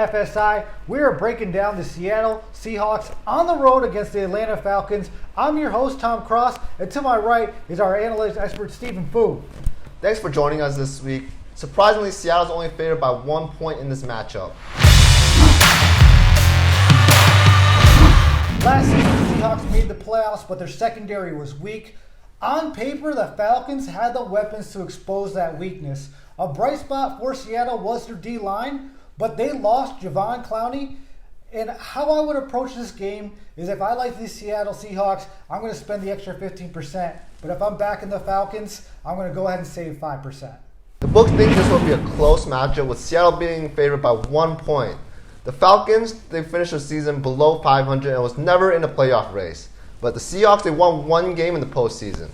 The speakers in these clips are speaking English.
FSI. We are breaking down the Seattle Seahawks on the road against the Atlanta Falcons. I'm your host, Tom Cross, and to my right is our analytics expert, Stephen Fu. Thanks for joining us this week. Surprisingly, Seattle's only favored by 1 point in this matchup. Last season, the Seahawks made the playoffs, but their secondary was weak. On paper, the Falcons had the weapons to expose that weakness. A bright spot for Seattle was their D-line, but they lost Javon Clowney. And how I would approach this game is if I like the Seattle Seahawks, I'm going to spend the extra 15%. But if I'm backing the Falcons, I'm going to go ahead and save 5%. The books think this will be a close matchup, with Seattle being favored by 1 point. The Falcons, they finished the season below 500 and was never in a playoff race. But the Seahawks, they won one game in the postseason.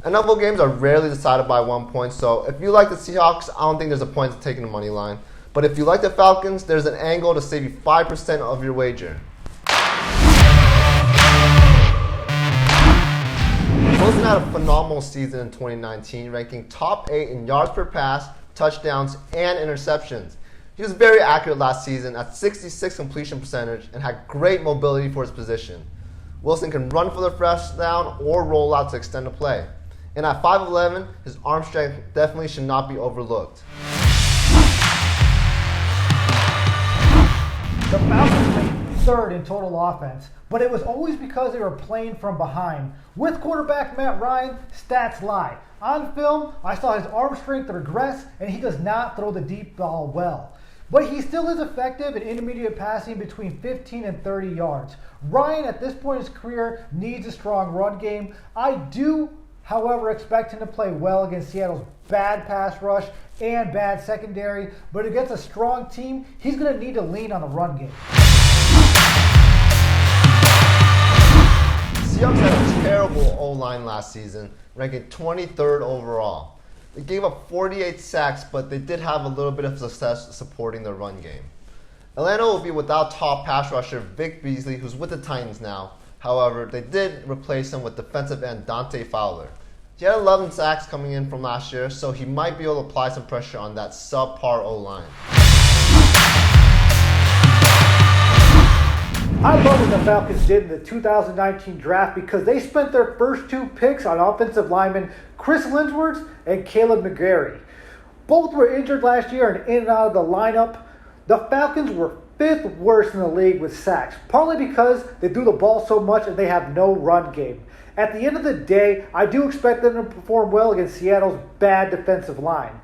NFL games are rarely decided by 1 point, so if you like the Seahawks, I don't think there's a point to taking the money line. But if you like the Falcons, there's an angle to save you 5% of your wager. Wilson had a phenomenal season in 2019, ranking top 8 in yards per pass, touchdowns, and interceptions. He was very accurate last season at 66 completion percentage and had great mobility for his position. Wilson can run for the first down or roll out to extend the play. And at 5'11", his arm strength definitely should not be overlooked. The Falcons ranked third in total offense, but it was always because they were playing from behind. With quarterback Matt Ryan, stats lie. On film, I saw his arm strength regress, and he does not throw the deep ball well. But he still is effective in intermediate passing between 15 and 30 yards. Ryan, at this point in his career, needs a strong run game. I do, however, expect him to play well against Seattle's bad pass rush and bad secondary, but against a strong team, he's going to need to lean on the run game. Seahawks had a terrible O-line last season, ranking 23rd overall. They gave up 48 sacks, but they did have a little bit of success supporting the run game. Atlanta will be without top pass rusher Vic Beasley, who's with the Titans now. However, they did replace him with defensive end Dante Fowler. He had 11 sacks coming in from last year, so he might be able to apply some pressure on that subpar O-line. I love what the Falcons did in the 2019 draft because they spent their first 2 picks on offensive linemen Chris Linsworth and Caleb McGarry. Both were injured last year and in and out of the lineup. The Falcons were 5th worst in the league with sacks, partly because they threw the ball so much and they have no run game. At the end of the day, I do expect them to perform well against Seattle's bad defensive line.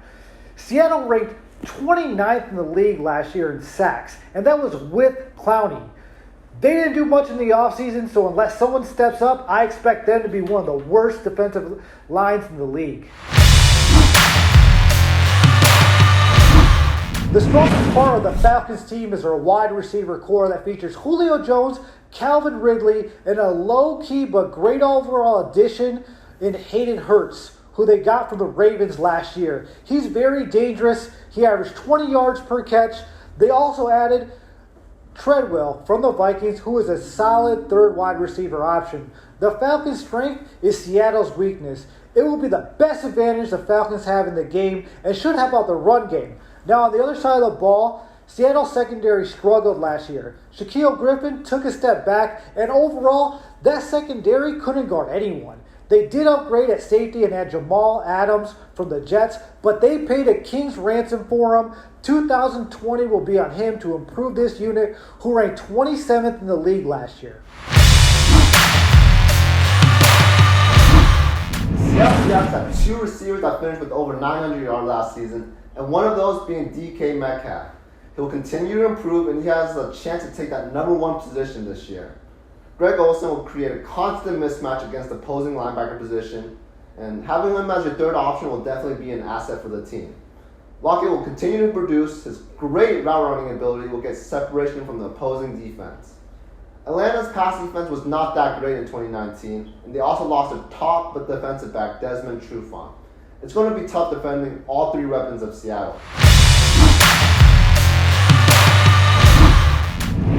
Seattle ranked 29th in the league last year in sacks, and that was with Clowney. They didn't do much in the offseason, so unless someone steps up, I expect them to be one of the worst defensive lines in the league. The strongest part of the Falcons team is their wide receiver core that features Julio Jones, Calvin Ridley, and a low-key but great overall addition in Hayden Hurst, who they got from the Ravens last year. He's very dangerous. He averaged 20 yards per catch. They also added Treadwell from the Vikings, who is a solid third wide receiver option. The Falcons' strength is Seattle's weakness. It will be the best advantage the Falcons have in the game and should help out the run game. Now, on the other side of the ball, Seattle's secondary struggled last year. Shaquille Griffin took a step back, and overall, that secondary couldn't guard anyone. They did upgrade at safety and had Jamal Adams from the Jets, but they paid a king's ransom for him. 2020 will be on him to improve this unit, who ranked 27th in the league last year. Seattle Seahawks had 2 receivers that finished with over 900 yards last season, and one of those being DK Metcalf. He'll continue to improve, and he has a chance to take that number 1 position this year. Greg Olsen will create a constant mismatch against the opposing linebacker position, and having him as your third option will definitely be an asset for the team. Lockett will continue to produce. His great route running ability will get separation from the opposing defense. Atlanta's pass defense was not that great in 2019, and they also lost their top defensive back, Desmond Trufant. It's going to be tough defending all 3 weapons of Seattle.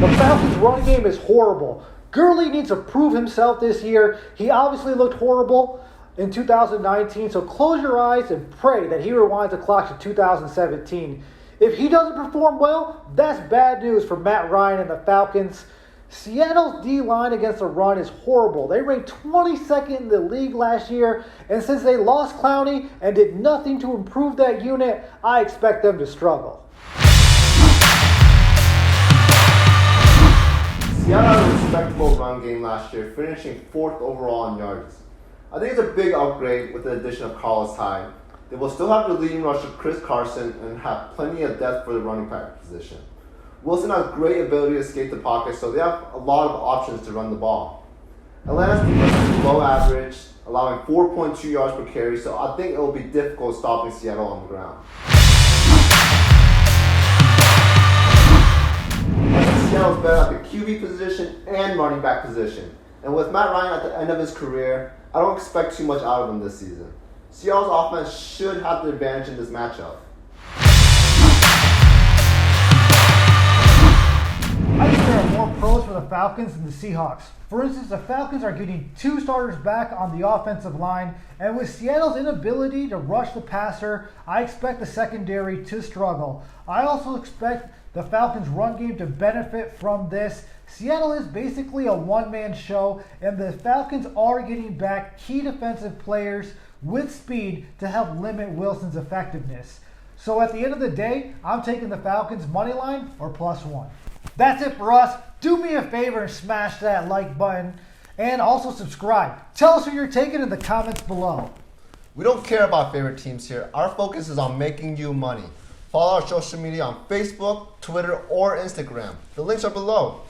The Falcons' run game is horrible. Gurley needs to prove himself this year. He obviously looked horrible in 2019, so close your eyes and pray that he rewinds the clock to 2017. If he doesn't perform well, that's bad news for Matt Ryan and the Falcons. Seattle's D-line against the run is horrible. They ranked 22nd in the league last year, and since they lost Clowney and did nothing to improve that unit, I expect them to struggle. Seattle had a respectable run game last year, finishing 4th overall in yards. I think it's a big upgrade with the addition of Carlos Hyde. They will still have the leading rusher Chris Carson and have plenty of depth for the running back position. Wilson has great ability to escape the pocket, so they have a lot of options to run the ball. Atlanta's defense is below average, allowing 4.2 yards per carry, so I think it will be difficult stopping Seattle on the ground. I think Seattle's better at the QB position and running back position, and with Matt Ryan at the end of his career, I don't expect too much out of him this season. Seattle's offense should have the advantage in this matchup. I think there are more pros for the Falcons than the Seahawks. For instance, the Falcons are getting 2 starters back on the offensive line, and with Seattle's inability to rush the passer, I expect the secondary to struggle. I also expect the Falcons' run game to benefit from this. Seattle is basically a one-man show, and the Falcons are getting back key defensive players with speed to help limit Wilson's effectiveness. So at the end of the day, I'm taking the Falcons money line or +1. That's it for us. Do me a favor and smash that like button and also subscribe. Tell us who you're taking in the comments below. We don't care about favorite teams here. Our focus is on making you money. Follow our social media on Facebook, Twitter, or Instagram. The links are below.